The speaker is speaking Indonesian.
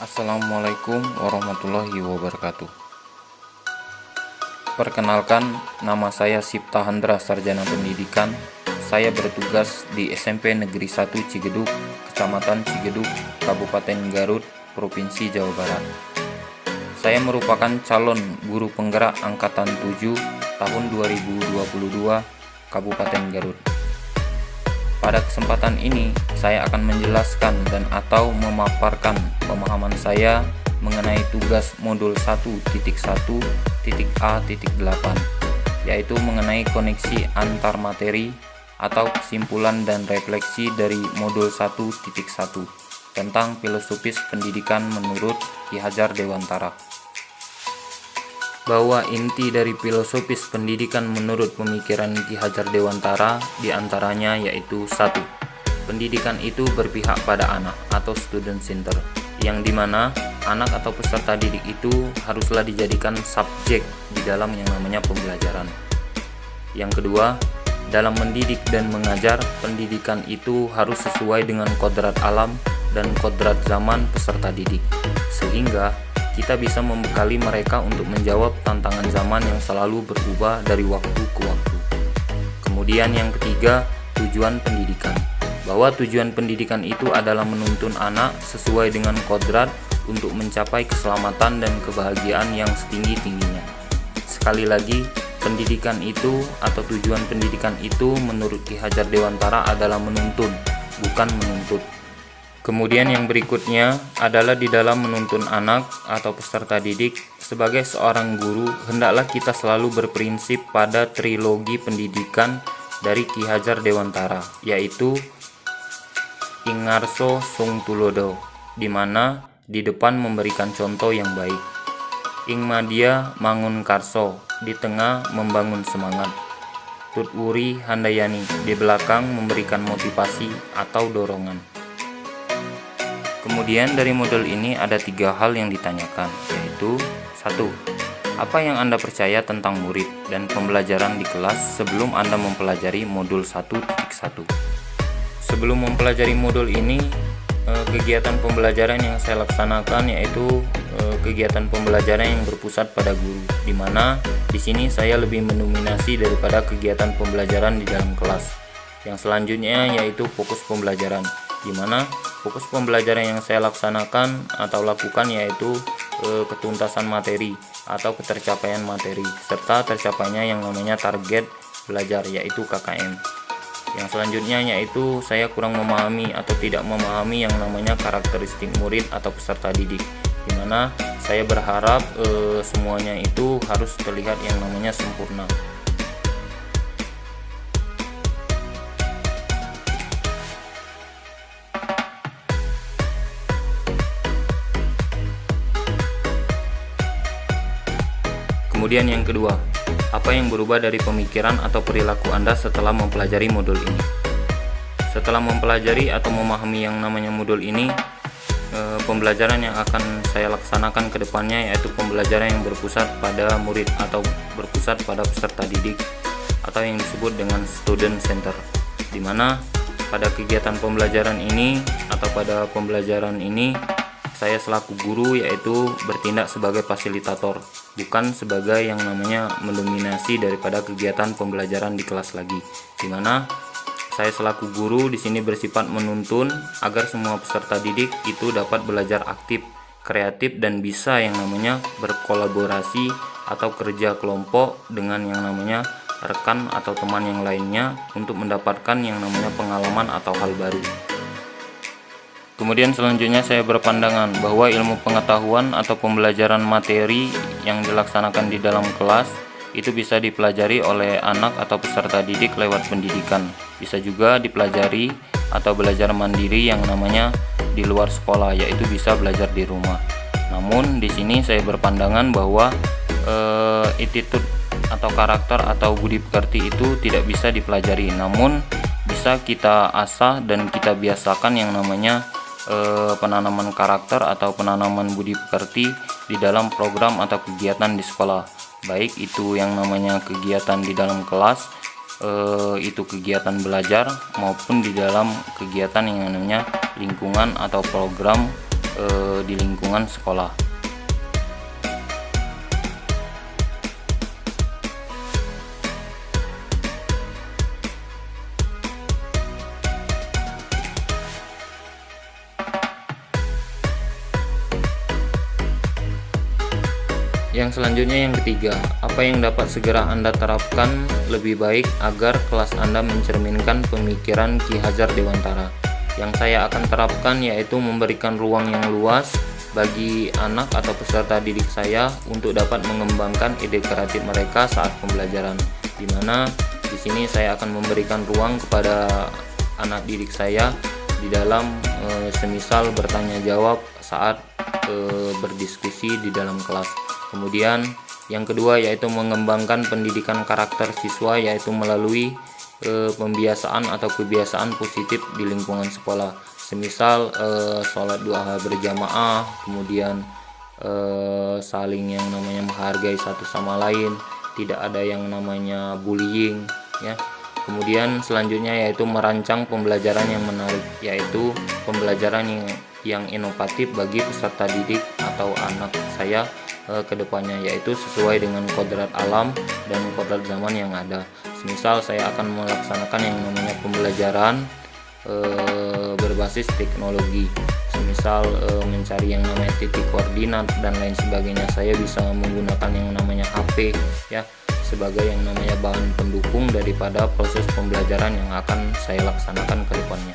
Assalamualaikum warahmatullahi wabarakatuh. Perkenalkan, nama saya Sipta Handra, Sarjana Pendidikan. Saya bertugas di SMP Negeri 1 Cigedug, Kecamatan Cigedug, Kabupaten Garut, Provinsi Jawa Barat. Saya merupakan calon guru penggerak Angkatan 7 tahun 2022 Kabupaten Garut. Pada kesempatan ini, saya akan menjelaskan dan atau memaparkan pemahaman saya mengenai tugas modul 1.1.A.8, yaitu mengenai koneksi antar materi atau kesimpulan dan refleksi dari modul 1.1 tentang filosofis pendidikan menurut Ki Hajar Dewantara. Bahwa inti dari filosofis pendidikan menurut pemikiran Ki Hajar Dewantara diantaranya yaitu 1. Pendidikan itu berpihak pada anak atau student center, yang dimana anak atau peserta didik itu haruslah dijadikan subjek di dalam yang namanya pembelajaran. Yang kedua, dalam mendidik dan mengajar, pendidikan itu harus sesuai dengan kodrat alam dan kodrat zaman peserta didik, sehingga kita bisa membekali mereka untuk menjawab tantangan zaman yang selalu berubah dari waktu ke waktu. Kemudian yang ketiga, tujuan pendidikan. Bahwa tujuan pendidikan itu adalah menuntun anak sesuai dengan kodrat untuk mencapai keselamatan dan kebahagiaan yang setinggi-tingginya. Sekali lagi, pendidikan itu atau tujuan pendidikan itu menurut Ki Hajar Dewantara adalah menuntun, bukan menuntut. Kemudian yang berikutnya adalah di dalam menuntun anak atau peserta didik, sebagai seorang guru hendaklah kita selalu berprinsip pada trilogi pendidikan dari Ki Hajar Dewantara, yaitu Ingarso Sung Tulodo, di mana di depan memberikan contoh yang baik, Ingmadia Mangun Karso, di tengah membangun semangat, Tutwuri Handayani, di belakang memberikan motivasi atau dorongan. Kemudian dari modul ini ada 3 hal yang ditanyakan, yaitu 1. Apa yang Anda percaya tentang murid dan pembelajaran di kelas sebelum Anda mempelajari modul 1.1? Sebelum mempelajari modul ini, kegiatan pembelajaran yang saya laksanakan yaitu kegiatan pembelajaran yang berpusat pada guru, di mana di sini saya lebih mendominasi daripada kegiatan pembelajaran di dalam kelas. Yang selanjutnya yaitu fokus pembelajaran, di mana fokus pembelajaran yang saya laksanakan atau lakukan yaitu ketuntasan materi atau ketercapaian materi serta tercapainya yang namanya target belajar yaitu KKM. Yang selanjutnya yaitu saya kurang memahami atau tidak memahami yang namanya karakteristik murid atau peserta didik, di mana saya berharap semuanya itu harus terlihat yang namanya sempurna. Kemudian yang kedua, apa yang berubah dari pemikiran atau perilaku Anda setelah mempelajari modul ini? Setelah mempelajari atau memahami yang namanya modul ini, pembelajaran yang akan saya laksanakan ke depannya yaitu pembelajaran yang berpusat pada murid atau berpusat pada peserta didik atau yang disebut dengan student center, di mana pada kegiatan pembelajaran ini atau pada pembelajaran ini saya selaku guru yaitu bertindak sebagai fasilitator, bukan sebagai yang namanya mendominasi daripada kegiatan pembelajaran di kelas lagi, di mana saya selaku guru di sini bersifat menuntun agar semua peserta didik itu dapat belajar aktif, kreatif dan bisa yang namanya berkolaborasi atau kerja kelompok dengan yang namanya rekan atau teman yang lainnya untuk mendapatkan yang namanya pengalaman atau hal baru. Kemudian selanjutnya saya berpandangan bahwa ilmu pengetahuan atau pembelajaran materi yang dilaksanakan di dalam kelas itu bisa dipelajari oleh anak atau peserta didik lewat pendidikan. Bisa juga dipelajari atau belajar mandiri yang namanya di luar sekolah, yaitu bisa belajar di rumah. Namun di sini saya berpandangan bahwa attitude atau karakter atau budi pekerti itu tidak bisa dipelajari, namun bisa kita asah dan kita biasakan yang namanya penanaman karakter atau penanaman budi pekerti di dalam program atau kegiatan di sekolah, baik itu yang namanya kegiatan di dalam kelas, itu kegiatan belajar maupun di dalam kegiatan yang namanya lingkungan atau program di lingkungan sekolah. Yang selanjutnya, yang ketiga, apa yang dapat segera Anda terapkan lebih baik agar kelas Anda mencerminkan pemikiran Ki Hajar Dewantara? Yang saya akan terapkan yaitu memberikan ruang yang luas bagi anak atau peserta didik saya untuk dapat mengembangkan ide kreatif mereka saat pembelajaran. Di mana di sini saya akan memberikan ruang kepada anak didik saya di dalam semisal bertanya jawab saat berdiskusi di dalam kelas. Kemudian yang kedua yaitu mengembangkan pendidikan karakter siswa, yaitu melalui pembiasaan atau kebiasaan positif di lingkungan sekolah. Semisal sholat duha berjamaah, kemudian saling yang namanya menghargai satu sama lain, tidak ada yang namanya bullying ya. Kemudian selanjutnya yaitu merancang pembelajaran yang menarik, yaitu pembelajaran yang inovatif bagi peserta didik atau anak saya kedepannya, yaitu sesuai dengan kodrat alam dan kodrat zaman yang ada. Semisal saya akan melaksanakan yang namanya pembelajaran berbasis teknologi, semisal mencari yang namanya titik koordinat dan lain sebagainya. Saya bisa menggunakan yang namanya HP ya sebagai yang namanya bahan pendukung daripada proses pembelajaran yang akan saya laksanakan ke depannya.